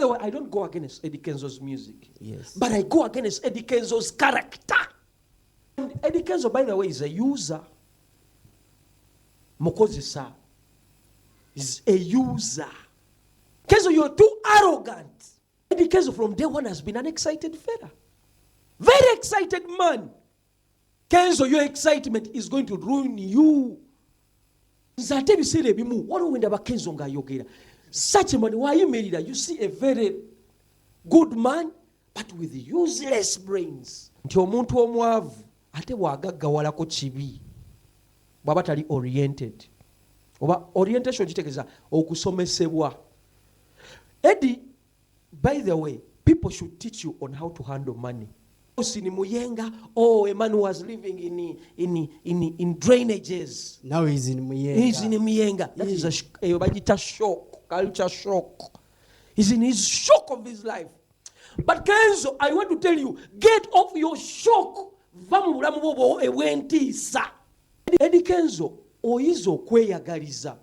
the way, I don't go against Eddie Kenzo's music. Yes. But I go against Eddie Kenzo's character. And Eddie Kenzo, by the way, is a user. Mokozesa is a user. Kenzo, you're too arrogant. Eddie Kenzo from day one has been an excited fella. Very excited man. Kenzo, your excitement is going to ruin you. Such a man, why you married her? You see a very good man, but with useless brains. Nti omuntu omwavu ate bwagaggawalako kibi bwaba tali oriented. Oba orientation kitegeeza okusomesebwa. Eddie, by the way, people should teach you on how to handle money. Oh, a man was living in drainages. Now he's in Muyenga. He's in Muyenga. That is a shock, culture shock. He's in his shock of his life. But Kenzo, I want to tell you, get off your shock. Eddie Kenzo, oizo kweyagaliza,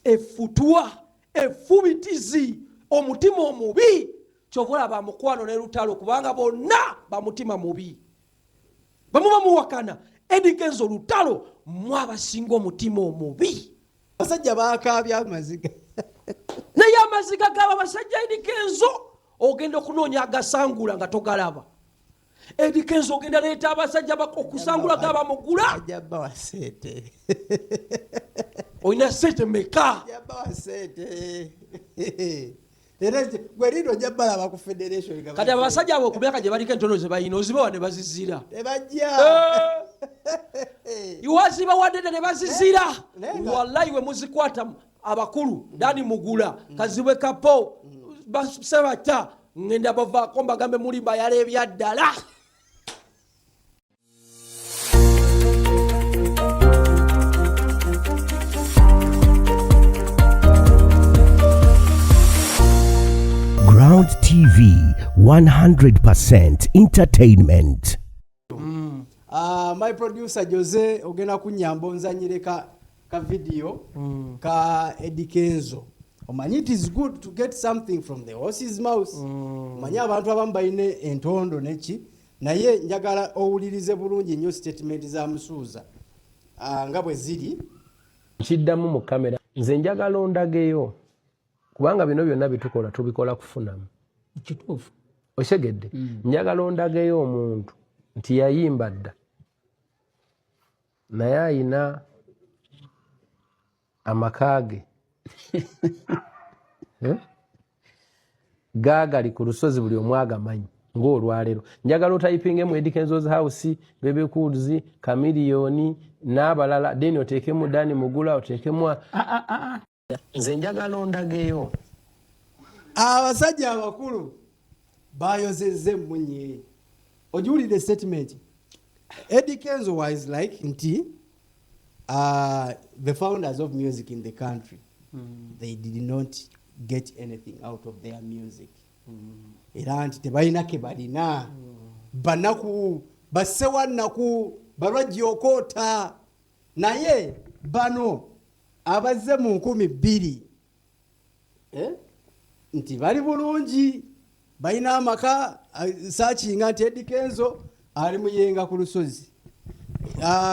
efutwa, efubitizi, omutima omubi. Chovola ba mukwano ne lutalo kubanga bonna ba mutima mubi. Bamuba muwakana Eddie Kenzo lutalo mwaba singo mutima omubi. Basajja bakabya amaziga. Naye amaziga gaba basajja Eddie Kenzo ogenda okunoonya agasangula nga togalaba. Eddie Kenzo ogenda leeta abasajja okusangula gaba mugula. Ajaba wasete. Oyina sete meka. Ajaba wasete. Gwerino jabala ba ku federation kati abasajja abo kubeka gye baliko entono ze bayina ozibawa ne bazizira. Ebajja. Iwaziba wadde ne bazizira. Wallahi we muzikwata abakulu Dani Mugula Kazibwe Kapo basebata ngenda bava komba gambe mulimba yale ebyaddala. Ground TV, 100% entertainment. My producer Jose ogena kunyambo nzanyire ka video ka Eddie Kenzo. Omanyi, it is good to get something from the horse's mouth. Omanyi abantu abamu bayine entondo neki naye njagala owulirize bulungi nnyo statement za Musuuza nga bwe ziri. Kiddamu mu kamera nze njagala ondageyo kubanga bino byonna bitukola tubikola kufunamu. Kituufu. Oshegedde. Njagala ondageyo omuntu nti yayimba dda naye ayina amakaage gagali ku lusozi buli omu agamanyi ng'olwaleero. Njagala otayipingemu Eddie Kenzo's House, Bebe Cools, Chameleone n'abalala deni oteekemu Dani Mugula oteekemu nze njagala ondageyo. Abasajja abakulu bayozezze munye. Ojuulidde statement. Eddie Kenzo was like nti the founders of music in the country, they did not get anything out of their music. Era nti tebalina ke balina banaku basewanaku balwajjokoota naye bano abazze mu 2000 nti bali bulungi balina amaka searching nti Eddie Kenzo ali Muyenga ku lusozi,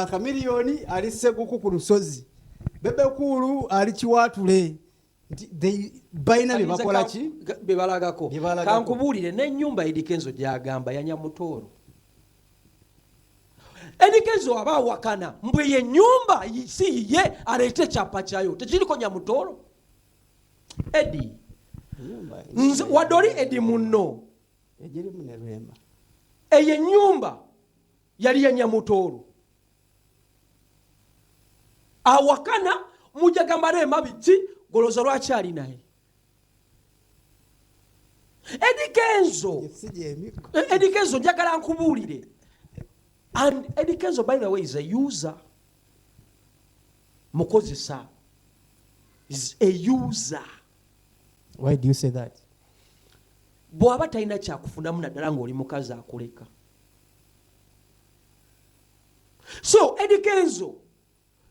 Chameleone ali Seguku ku lusozi, Bebe Cool ali Kiwatule. Baina bebakola ki bebalagako. Kankubuulire n'ennyumba Eddie Kenzo gyagamba ya Nyamutooro. Eddie Kenzo aba wakana mbwe ye nyumba si ye aleete kyapa kyayo tekiriko Nyamutooro. Eddie wadoli Eddie munno ejiri munerwemba eye nyumba yali ya Nyamutooro awakana mujagamba rema biti golozo lwakyali naye. Eddie Kenzo njagala nkubuulire. And Eddie Kenzo, by the way, is a user. Mukozesa is a user. Why do you say that? Bwaba talina kyakufunamu naddala ng'oli mukazi akuleka. So Eddie Kenzo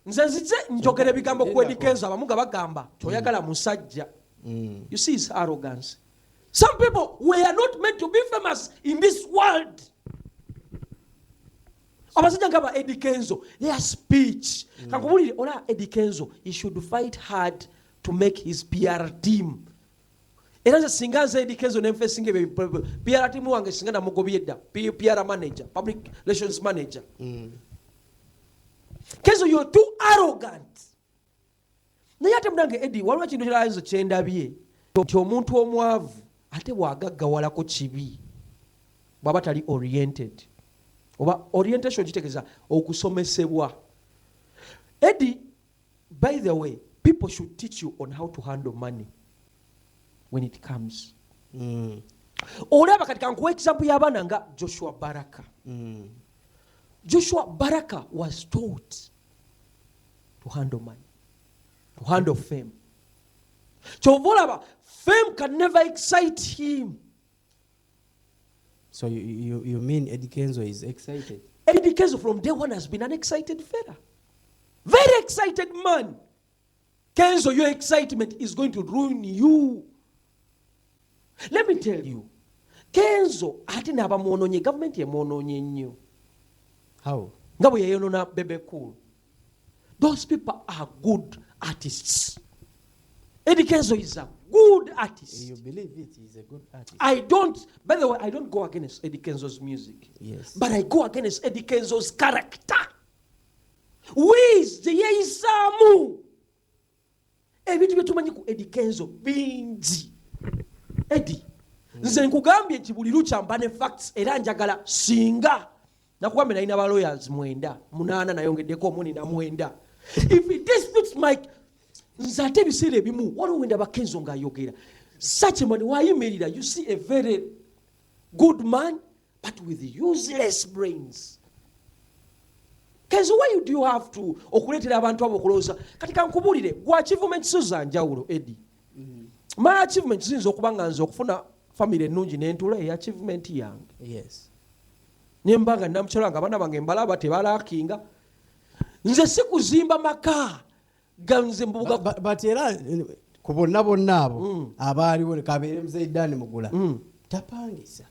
nze njogera ebigambo ku Eddie Kenzo abamu nga bagamba toyagala musajja. You see his arrogance. Some people were not meant to be famous in this world. Abasajja ngaba Eddie Kenzo, their speech. Kakubulire ola Eddie Kenzo, he should fight hard to make his PR team. Era nze singa nze Eddie Kenzo ne facing PR team wange singa na mugobye dda, PR manager, public relations manager. Kenzo, you're too arrogant. Naye ate munange Eddie, waliwo kintu ky'ayinza kyendabye nti omuntu omwavu ate bw'agaggawalako kibi bw'aba tali oriented. Oba orientation kitegeeza okusomesebwa. Eddie, by the way, people should teach you on how to handle money when it comes. Olaba katika nkuwa example y'abaana nga Joshua Baraka. Joshua Baraka was taught to handle money, to handle fame. Chovolaba, fame can never excite him. So you mean Eddie Kenzo is excited? Eddie Kenzo from day one has been an excited fella. Very excited man. Kenzo, your excitement is going to ruin you. Let me tell you, Kenzo ati naba mwononye, government ye mwononye nnyo. How? Nga bwe yayonona Bebe Cool. Those people are good artists. Eddie Kenzo is a good artist. You believe it? He's a good artist. By the way, I don't go against Eddie Kenzo's music. Yes. But I go against Eddie Kenzo's character. Wiz, yeyisamu. Ebintu byetumanyi ku Eddie Kenzo bingi. Eddie, nze nkugambye nti buli lukya mba ne facts era njagala singa. Nakugambye nalina ba lawyers 8 nayongeddeko omuni na 9. If it disputes my nze ate ebiseera ebimu waliwo wenda Kenzo ng'ayogera. Such a man, wayimirira, you see a very good man but with useless brains. Kenzo, why do you have to okuleetera abantu abo okulowooza kati kankubulire gwa achievement so za njawulo Eddie. My achievement ziyinza okuba nga nze okufuna family ennungi n'entula achievement yange. Yes. Nyembanga namukyala nga abaana bange mbalaba tebalakinga. Nze si kuzimba maka ganze mbuga but era ku bonna abo abaaliwo kabeere Muzeyidani Mugula tapangisa.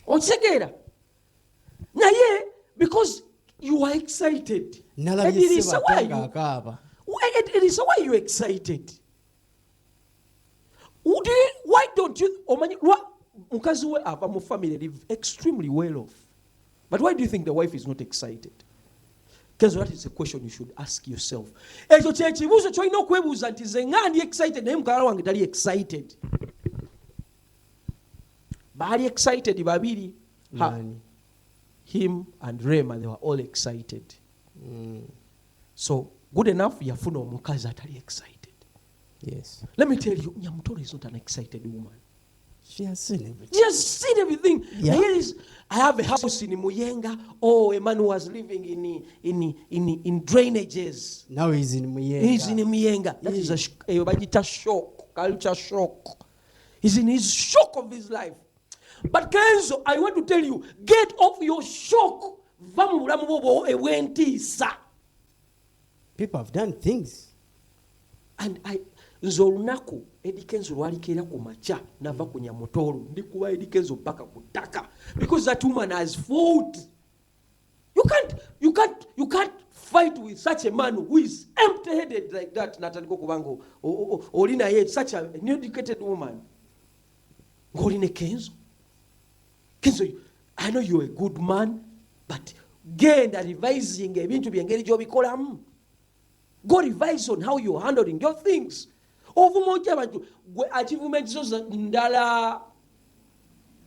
Okitegeera naye because you are excited. It is why you excited. Why don't you mukazi we ava mu family live extremely well off, but why do you think the wife is not excited? Because that is a question you should ask yourself. Ekyo kye kibuuzo kyolina okwebuuza nti nze nga ndi excited naye mukyala wange tali excited. Baali excited babiri. Him and Rema, they were all excited. So good enough yafuna omukazi atali excited. Yes. Let me tell you, Nyamutoro is not an excited woman. She has seen everything. She has seen everything. Yeah. Here is, I have a house in Muyenga. Oh, a man who was living in drainages. Now he's in Muyenga. He's in Muyenga. That is a shock, culture shock. He's in his shock of his life. But Kenzo, I want to tell you, get off your shock. People have done things. And nze olunaku Eddie Kenzo lwalikeera ku makya nava ku Nyamutoro ndikuba Eddie Kenzo mpaka ku ttaka because that woman has fought. You can't fight with such a man who is empty-headed like that. Natandika okubanga oli naye such an educated woman. Ng'oli ne Kenzo. Kenzo, I know you're a good man, but genda revising ebintu byengeri gy'obikolamu. Go revise on how you're handling your things. Ovumoja abantu gwe achievements zo ndala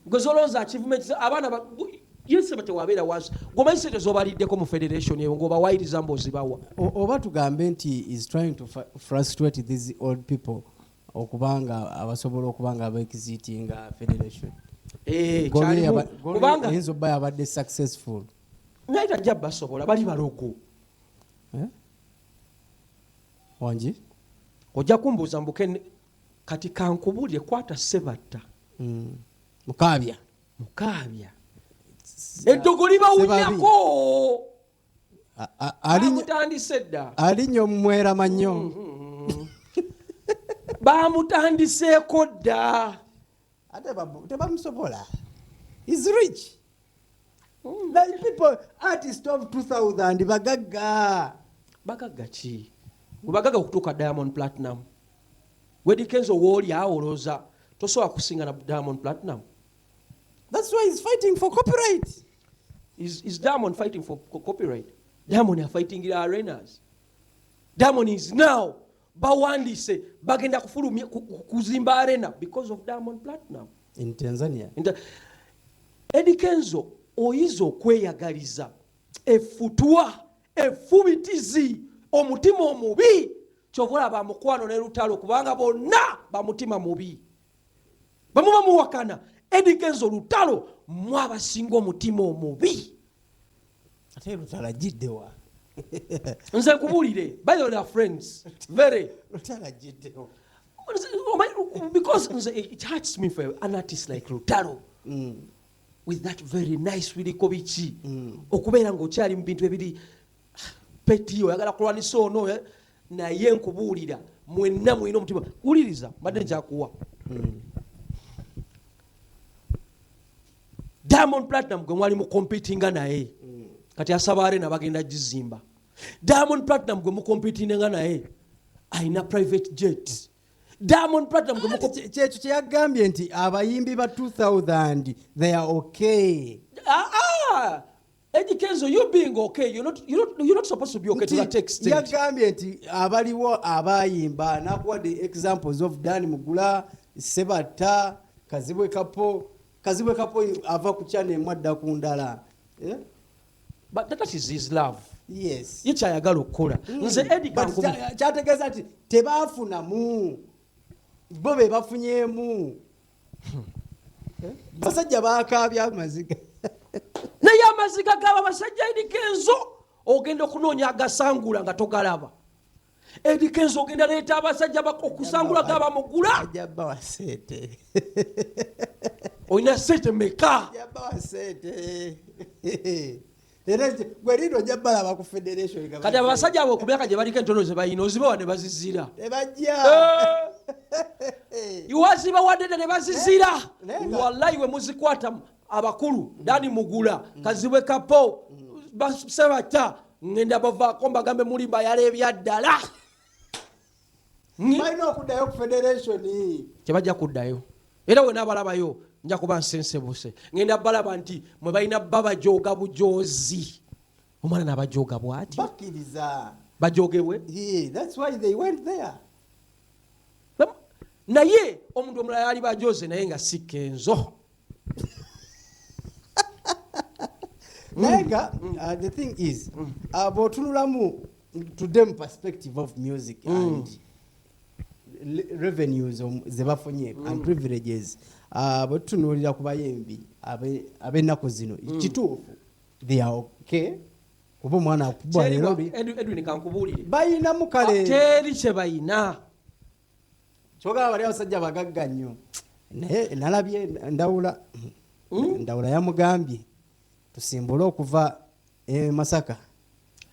gozoloza achievements abana yese bate wabera was gomaisete zo baliddeko mu federation yeyo ngoba wide examples bawa oba tugambe nti is trying to frustrate these old people okubanga abasobola okubanga abexitinga federation kubanga enzo baya abadde successful naita jabba sobola bali balogo wanji ojja kumbuuza mbuke kati kankubulire kwata sebatta mukabya eddogo libawunyako alimutandise dda alinyo mmwera mannyo bamutandiseeko dda tebamusobola. He's rich. Like people, artists of 2000 bagagga. Bagagga ki? Bagagga okutuuka Diamond Platinum. Eddie Kenzo woli awoloza tosobola kusinga na Diamond Platinum. That's why he's fighting for copyright. Is Diamond fighting for copyright? Diamond are fighting in arenas. Diamond is now bawandise bagenda kufulumya kuzimba arena because of Diamond Platinum. In Tanzania. Eddie Kenzo oyizo okweyagaliza effutwa effubitizi omutima omubi kyobola bamukwano ne lutalo kubanga bonna bamutima mubi bamuba muwakana. Eddie Kenzo lutalo mwabasinga omutima omubi ate lutalo ajiddewa. Nze nkubulire by the way they are friends very Lutalo ajiddewa. Because it hurts me for an artist like Lutalo with that very nice biriko biki okubeera ng'okyali mu bintu ebiri peti oyagala kulwanisa ono naye nkubuulira mwenna mwina omutima wuliriza mbadde nkyakuwa Diamond Platinum gwe mwali mu competinga naye kati asaba arena bagenda gizimba. Diamond Platinum gwe mu competinga naye ayina private jet. Diamond Platinum gwe mu kyekyo kyeyagambye nti abayimbi ba 2000 they are okay. Eddie Kenzo, you being okay, you're not supposed to be okay to that extent. Yagambye nti abaliwo abayimba nakuwa the examples of Danny Mugula, Sebata, Kazibwe Kapo ava ku channel mwadda ku ndala. But that is his love. Yes. Ye kyayagala okukola. Nze Eddie Kankubu kyategeeza nti tebaafunamu bo be bafunyemu. Basajja baakaabya amaziga. naye amaziga gaba basajja Eddie Kenzo ogenda okunoonya agasangula nga togalaba. Eddie Kenzo ogenda leeta abasajja okusangula gaba mugula. Ajabba wasete. Oyina sente meka? Ajabba wasete. Era gwe lindo ajabba laba ku federation. Kati abasajja abo ku myaka gye baliko entono ze bayina ozibawa ne bazizira. Tebajja. Iwaziba wadde ne bazizira. Wallahi we muzikwata abakulu Dani Mugula Kazibwe Kapo Sebata ngenda bavaako mbagambe muli bayala ebyaddala. Balina okuddayo ku federation. Kyebajja kuddayo era we n'abalabayo nja kuba nsensebuse ngenda balaba nti mwe balina babajooga bujoozi omwana n'abajooga bw'ati bakkiriza bajoogebwe. That's why they went there. Naye omuntu omulala yali bajooze naye nga si Kenzo. The thing is, bw'otunulamu to them perspective of music and revenues ze bafunye and privileges, bw'otunuulira ku bayimbi ab'ennaku zino kituufu they are okay. Kuba omwana akubwa leero Edwin kankubuulire bayinamu kale teri kye bayina. kyogala bali abasajja bagagga nnyo naye nalabye ndawula yamugambye tusimbule okuva Masaka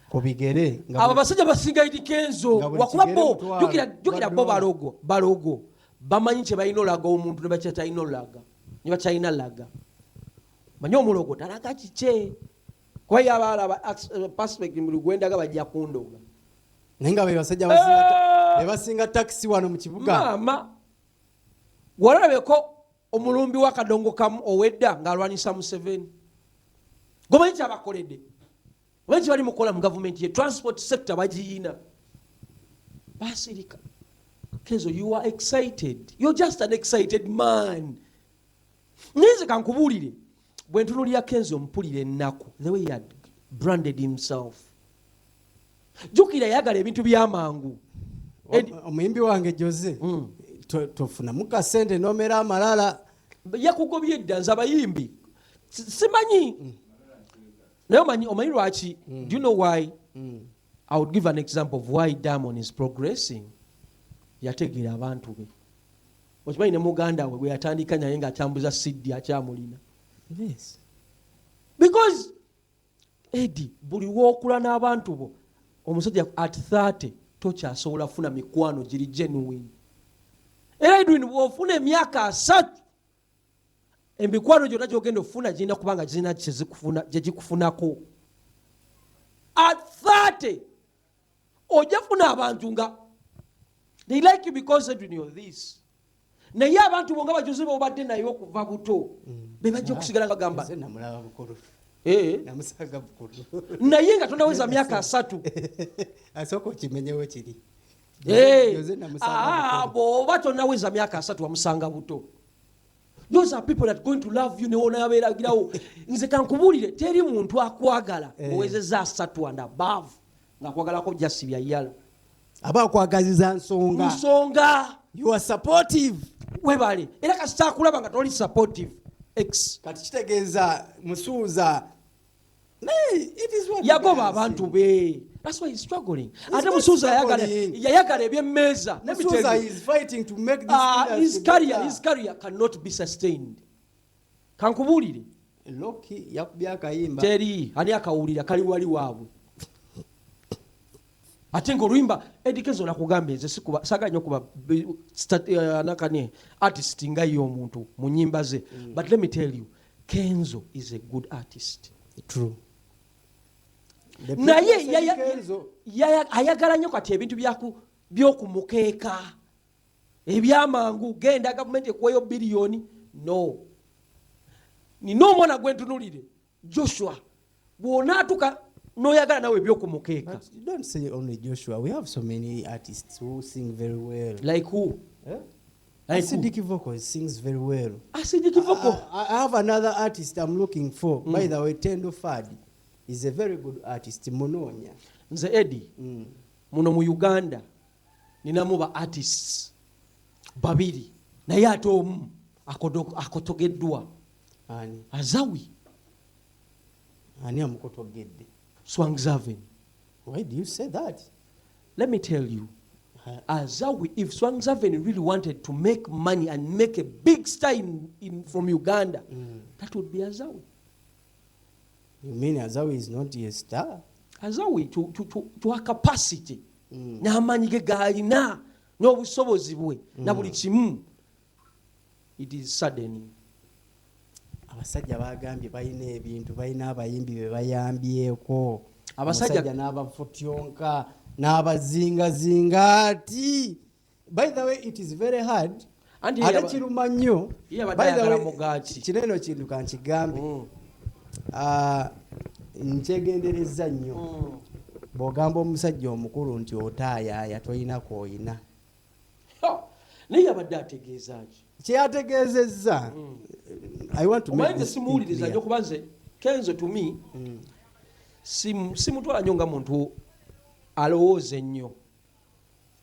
ku bigere abo basajja basinga Eddie Kenzo wakuba bo jukira bo balogo bamanyi kye balina olaga omuntu ne bakyalina olaga ne bakyalina laga manyi omulogo talaga kikye kuba yabalaba perspective mu Lugwendaga bajja kundoga naye nga basajja basinga taxi wano mu kibuga. Mama walabeko omulumbi wa kadongo kamu owedda ng'alwanisa Museveni. Gomanyi kyabakoledde omanyi bali mukola mu gavumenti ye transport sector bagiyina basirika. Kenzo, you are excited, you're just an excited man. Nze kankubuulire bwe ntunulira Kenzo mpulira ennaku the way he had branded himself. Jukira yagala ebintu by'amangu. Omuyimbi wange Jose tofunamu kasente nomera amalala yakugobye edda nze abayimbi simanyi naye omanyi lwaki. Do you know why? I would give an example of why Diamond is progressing. Yategeera abantu be okimanyi ne muganda we bwe yatandika naye ng'atambuza siddi akyamulina. Yes. Because Eddie buli w'okula n'abantu bo omusajja at 30 tokyasobola kufuna mikwano giri genuine. Era Edwin bw'ofuna emyaka 3 emikwano gyonna gyogenda okufuna girina kubanga girina gyegikufunako. At 30 ojja funa abantu nga they like you because they do this. Naye abantu bonga bajuze bobadde naye okuva buto be bajja okusigala bagamba namulaba bukulu namusaga bukulu naye nga tonaweza myaka 3 asooka okimenyewo kiri bwoba tonaweza myaka 3 wamusanga buto. Those are people that going to love you newonayabeeragirawo. Nze kankubuulire teri muntu akwagala owezeza 3 and above ng'akwagalako jasibya yala aba akwagaziza nsonga. You are supportive. Webale era kasita kulaba nga toli supportive kati kitegeeza musuuza yagoba abantu be. That's why he's struggling. Ate musuuza yayagala ebyemmeeza. Musuuza is fighting to make this his career cannot be sustained. Kankubuulire Loki yakubye akayimba teri ani akawulira kali wali waabwe. Ate ng'oluyimba Eddie Kenzo nakugambye nze saganya okuba nakane artist nga ye omuntu mu nnyimba ze. But let me tell you, Kenzo is a good artist. True. Naye ayagala nnyo kati ebintu by'okumukeeka ebyamangu genda gavumenti ekuweyo biliyoni. No. Nina omwana gwe ntunulire Joshua bw'onaatuka noyagala nawe eby'okumukeeka. Don't say only Joshua. We have so many artists who sing very well. Like who? Like Acidic Vocals sings very well. Acidic Vocal. I have another artist I'm looking for. By the way, Tendo Fadi is a very good artist. Munonya. Nze Eddie. Muno mu Uganda ninamu ba artists babiri naye ate omu akotogeddwa. Ani? Azawi. Ani amukotogedde? Swangzaven. Why do you say that? Let me tell you, Azawi, if Swangzaven really wanted to make money and make a big star from Uganda, that would be Azawi. You mean Azawi is not a star? Azawi to a capacity. N'amaanyi ge g'alina n'obusobozi bwe na buli kimu. It is saddening. Abasajja bagambye balina ebintu, balina abayimbi be bayambyeko. Abasajja n'abafutyonka n'abazingazinga ati. By the way, it is very hard. Ate kiruma nnyo. By the way, kineno kintu kankigambe. Nkyegendereza nnyo. Bw'ogamba omusajja omukulu nti otaayaaya tolina kwoyina. Naye abadde ategeeza ki? Kyeyategeezezza. I want to make this simuwuliriza nnyo kuba nze Kenzo to me simutwala nnyo nga muntu alowooza ennyo.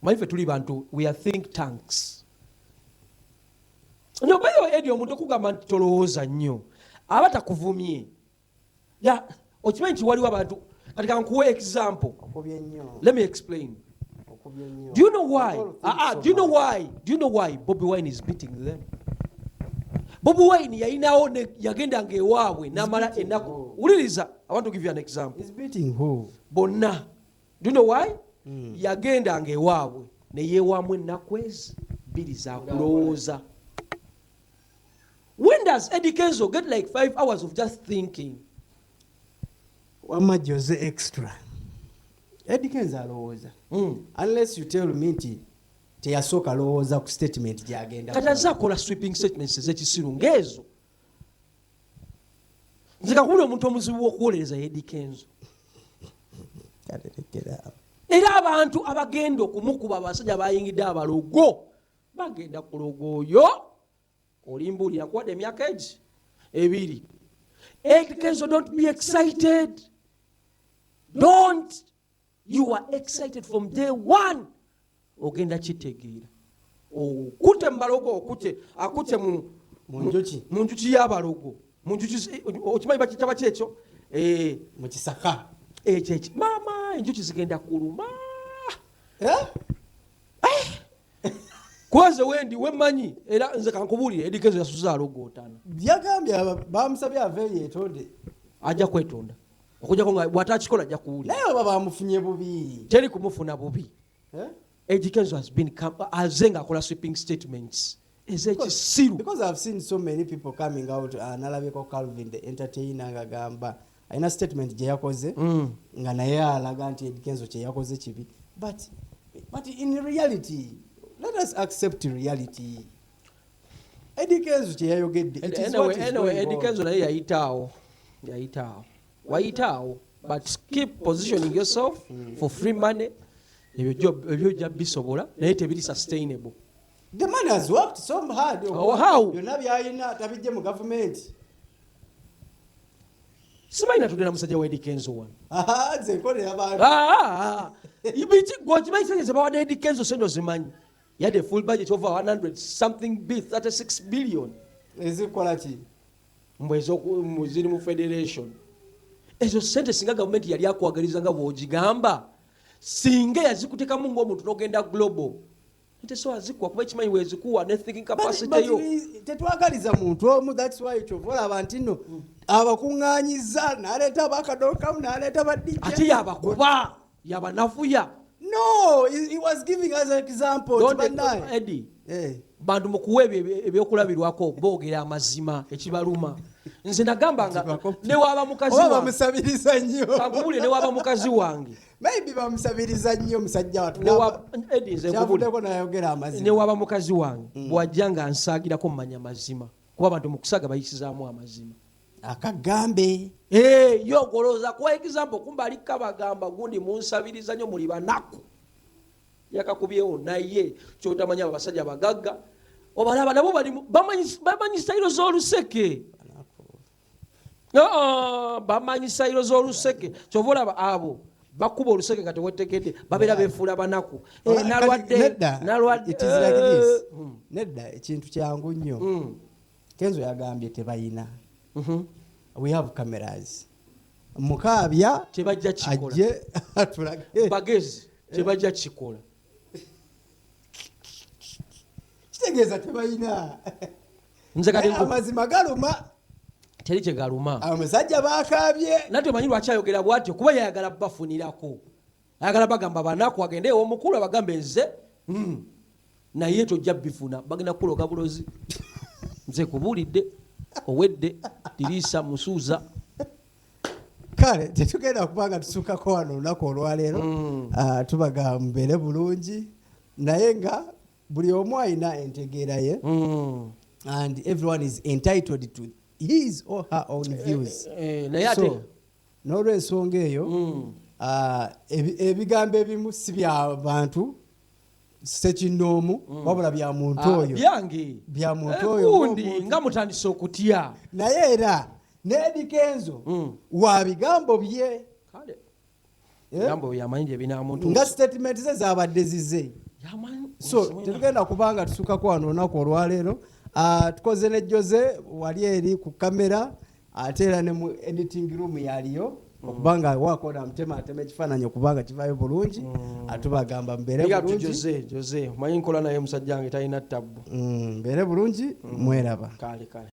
Manyi ffe tuli bantu, we are think tanks. No, bayo Eddie omuntu okugamba nti tolowooza nnyo aba takuvumye. Okimanyi nti waliwo abantu kati kankuwa example. Let me explain. Do you know why? Do you know why Bobby Wine is beating them? Bobby Wine yayinawo yagenda ngewaabwe n'amala ennaku. Uliriza, I want to give you an example. He's beating who? Bonna. Do you know why? Yagenda ngewaabwe ne yeewaamu ennaku ezi bbiri za kulowooza. When does Eddie Kenzo get like 5 hours of just thinking? Wama Jose extra. Eddie Kenzo alowooza. Unless you tell me nti teyasooka alowooza ku statement gyagenda. Kati azze akola sweeping statements ez'ekisiru ng'ezo. Nze kakubula omuntu omuzibu w'okuwolereza Eddie Kenzo. Era abantu abagenda okumukuba abasajja bayingidde abalogo bagenda ku logo oyo olimbuulira nkuwadde emyaka egi 2. Eddie Kenzo, don't be excited. Don't. You are excited from day one. Ogenda kitegeera. Okute mbalogo akute mu njuki y'abalogo. Mu njuki okimanyi bakitaba kyekyo? Mu kisaka. Ekyo. Mama, enjuki zigenda kuluma. Kwanza wendi wemanyi era nze kankubuulire Eddie Kenzo yasuza alogo 5. Yagambye bamusabye aveeyo yetonde. Ajja kwetonda. Okujjako nga bw'atakikola ajja kuwulira. Naye baba bamufunye bubi. Teri kumufuna bubi. Eddie Kenzo has been azenga akola sweeping statements ez'ekisiru. Because I've seen so many people coming out, nalabeko Calvin the entertainer ngagamba aina statement gye yakoze nga naye alaga nti Eddie Kenzo kye yakoze kibi, but in reality let us accept reality. Eddie Kenzo kye yayogedde, it is what is anyway going Eddie on. Kenzo naye wayitaawo but keep positioning yourself for free money. Ebyo jja bisobola naye tebiri sustainable. The man has worked so hard. Oh, how? Byonna byalina tabijje mu government. Simanyi natugenda musajja wa Eddie Kenzo wano. Nze nkolera abantu. Gwokimanyi sente ze bawadde Eddie Kenzo sente ozimanyi. He had a full budget over 100 something 36 billion. Ezikola ki? Mbwe ziri mu federation. Ezo sente singa gavumenti yali akwagaliza nga bw'ogigamba, singa yazikuteekamu ng'omuntu n'ogenda global. Nte so azikuwa kuba ekimanyi weezikuwa ne thinking capacity yo. Tetwagaliza muntu omu, that's why kyovola abantu nno abakuŋŋaanyiza n'aleeta abakadokamu n'aleeta ba DJ. Ate yabakuba yabanafuya. No, he was giving us an example. Eddie, bantu mukuwa ebyokulabirwako boogera amazima ekibaluma. Nze nagamba nga ne waba mukazi wange bamusabiriza nnyo. Kankubule ne waba mukazi wange. Maybe bamusabiriza nnyo musajja watu. Eddie nze nkubule nayogera amazima. Ne waba mukazi wange bw'ajja nga nsaagirako mmanya amazima. Kuba abantu mu kusaaga bayisizaamu amazima. Akagambe. Yo ogolooza kuwa example kumba aliko abagamba gundi munsabiriza nnyo muli banaku. Yakakubyewo naye kyotamanya abasajja bagagga. Obalaba nabo bamanyi sayiro z'oluseke. Bamanyi sayiro z'oluseke. Kyova olaba abo bakuba oluseke nga tewetegedde babeera beefuula banaku. Nalwadde. Nedda ekintu kyangu nnyo. Kenzo yagambye tebayina. We have cameras. Mukabya tebajja kikola. Ajje atulage. Bagezi tebajja kikola. Kitegeeza tebayina. Nze kati amazima galuma. Teri kye galuma. Abasajja baakaabye. Nate omanyi lwaki ayogera bw'atyo kuba yayagala bafunirako. Ayagala bagamba banaku agende omukulu abagambe nze naye tojja bifuna bagenda kuloga bulozi. Nze kubuulidde owedde Dirisa Musuuza. Kale tetugenda kubanga tusukako wano olunaku olwaleero. Tubaga mbeere bulungi naye nga buli omu alina entegeera ye. And everyone is entitled to his or her own views. So, n'olw'ensonga eyo ebigambo ebimu si bya bantu sekinoomu wabula bya muntu oyo. Bya muntu oyo. Gundi nga mutandise okutya. Naye era ne Eddie Kenzo wa bigambo bye. Kale. Bigambo byamanyi gye binaamuntu. Nga statement ze zaabadde zize. So tetugenda kubanga tusukako wano olunaku olwaleero. Tukoze ne Jose wali eri ku kamera ate era ne mu editing room yaliyo okubanga wakola mutema atema ekifaananyi okubanga kivaayo bulungi. Atubagamba mbeere bulungi. Jose manyi nkola naye musajja wange talina ttabbu. Mbeere bulungi mweraba. Kale.